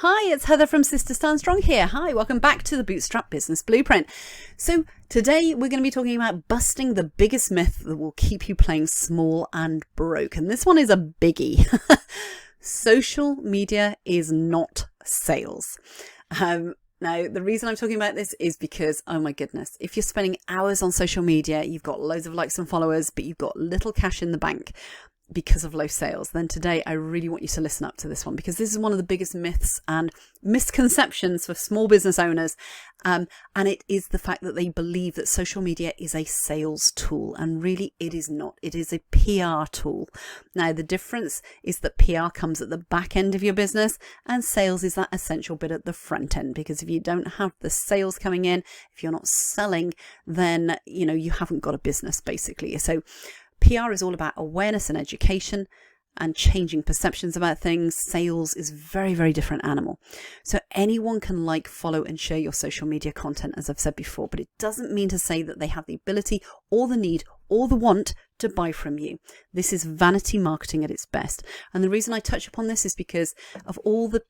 Hi, it's Heather from Sister Stand Strong here. Hi, welcome back to the Bootstrap Business Blueprint. So today we're going to be talking about busting the biggest myth that will keep you playing small and broke. And this one is a biggie. Social media is not sales. Now, the reason I'm talking about this is because, oh my goodness, if you're spending hours on social media, you've got loads of likes and followers, but you've got little cash in the bank because of low sales, then today I really want you to listen up to this one, because this is one of the biggest myths and misconceptions for small business owners. And it is the fact that they believe that social media is a sales tool, and really it is not. It is a PR tool. Now, the difference is that PR comes at the back end of your business and sales is that essential bit at the front end, because if you don't have the sales coming in, if you're not selling, then you haven't got a business basically. So PR is all about awareness and education and changing perceptions about things. Sales is very, very different animal. So anyone can like, follow and share your social media content, as I've said before, but it doesn't mean to say that they have the ability or the need or the want to buy from you. This is vanity marketing at its best. And the reason I touch upon this is because of all the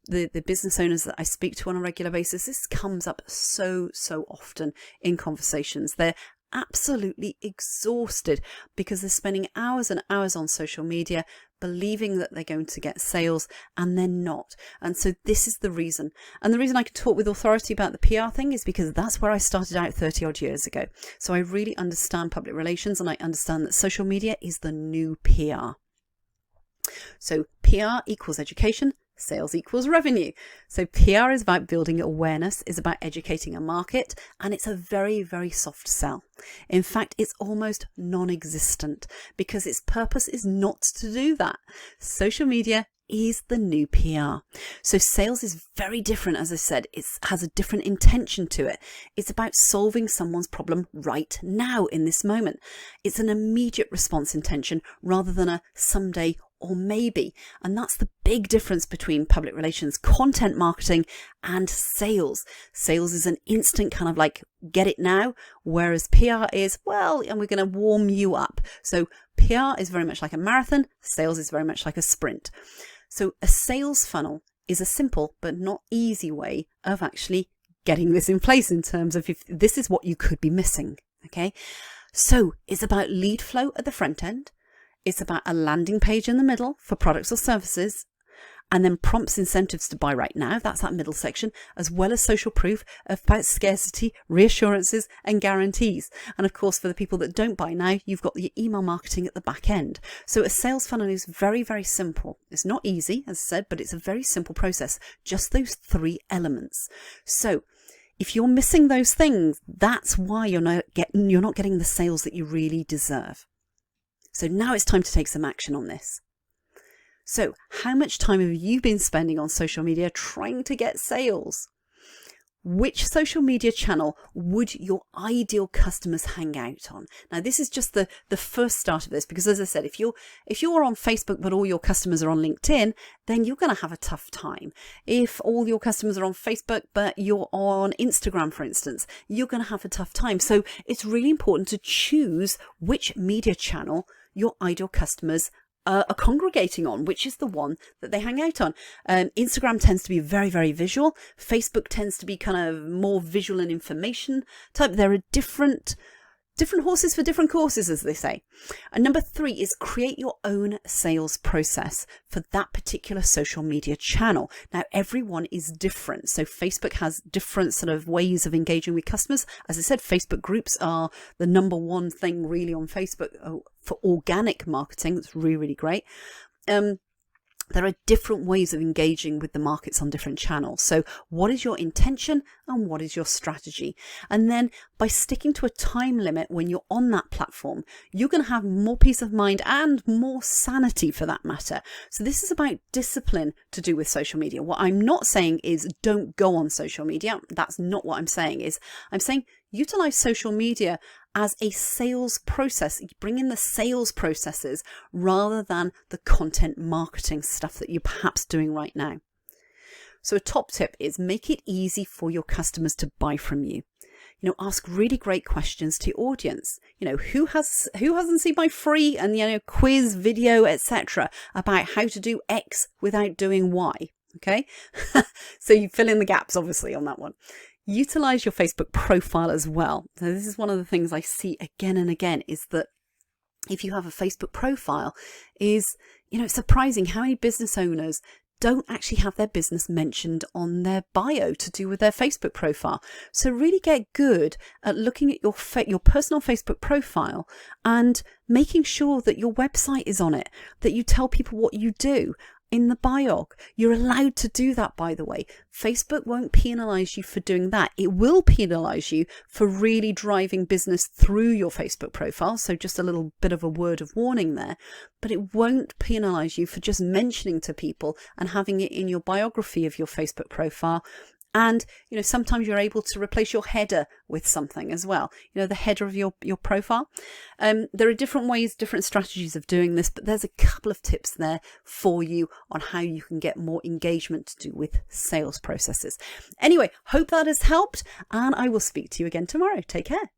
business owners that I speak to on a regular basis. This comes up so often in conversations. They're absolutely exhausted because they're spending hours and hours on social media believing that they're going to get sales, and they're not. And so this is the reason. And the reason I can talk with authority about the PR thing is because that's where I started out 30 odd years ago. So I really understand public relations, and I understand that social media is the new PR. So PR equals education, sales equals revenue. So PR is about building awareness, is about educating a market, and it's a very, very soft sell. In fact, it's almost non-existent because its purpose is not to do that. Social media is the new PR. So sales is very different. As I said, it has a different intention to it. It's about solving someone's problem right now in this moment. It's an immediate response intention rather than a someday or maybe. And that's the big difference between public relations, content marketing, and sales. Sales is an instant kind of like, get it now, whereas PR is, well, and we're going to warm you up. So PR is very much like a marathon, sales is very much like a sprint. So a sales funnel is a simple but not easy way of actually getting this in place in terms of if this is what you could be missing. Okay, so it's about lead flow at the front end. It's about a landing page in the middle for products or services, and then prompts, incentives to buy right now. That's that middle section, as well as social proof about scarcity, reassurances, and guarantees. And of course, for the people that don't buy now, you've got the email marketing at the back end. So a sales funnel is very, very simple. It's not easy, as I said, but it's a very simple process. Just those three elements. So if you're missing those things, that's why you're not getting the sales that you really deserve. So now it's time to take some action on this. So how much time have you been spending on social media trying to get sales? Which social media channel would your ideal customers hang out on? Now, this is just the first start of this, because as I said, if you're on Facebook but all your customers are on LinkedIn, then you're going to have a tough time. If all your customers are on Facebook but you're on Instagram, for instance, you're going to have a tough time. So it's really important to choose which media channel your ideal customers are congregating on, which is the one that they hang out on. Instagram tends to be very, very visual. Facebook tends to be kind of more visual and information type. There are different horses for different courses, as they say. And number 3 is create your own sales process for that particular social media channel. Now, everyone is different. So Facebook has different sort of ways of engaging with customers. As I said, Facebook groups are the number one thing really on Facebook for organic marketing. It's really, really great. There are different ways of engaging with the markets on different channels. So what is your intention and what is your strategy? And then by sticking to a time limit when you're on that platform, you're going to have more peace of mind and more sanity for that matter. So this is about discipline to do with social media. What I'm not saying is don't go on social media. That's not what I'm saying. I'm saying utilize social media as a sales process. Bring in the sales processes rather than the content marketing stuff that you're perhaps doing right now. So a top tip is make it easy for your customers to buy from you. Ask really great questions to your audience. Who hasn't seen my free and quiz video, etc. about how to do X without doing Y? Okay. So you fill in the gaps, obviously, on that one. Utilize your Facebook profile as well. So this is one of the things I see again and again, is that if you have a Facebook profile, it's surprising how many business owners don't actually have their business mentioned on their bio to do with their Facebook profile. So really get good at looking at your personal Facebook profile and making sure that your website is on it, that you tell people what you do in the bio. You're allowed to do that, by the way. Facebook won't penalize you for doing that. It will penalize you for really driving business through your Facebook profile. So just a little bit of a word of warning there, but it won't penalize you for just mentioning to people and having it in your biography of your Facebook profile. And, sometimes you're able to replace your header with something as well, the header of your profile. There are different ways, different strategies of doing this, but there's a couple of tips there for you on how you can get more engagement to do with sales processes. Anyway, hope that has helped, and I will speak to you again tomorrow. Take care.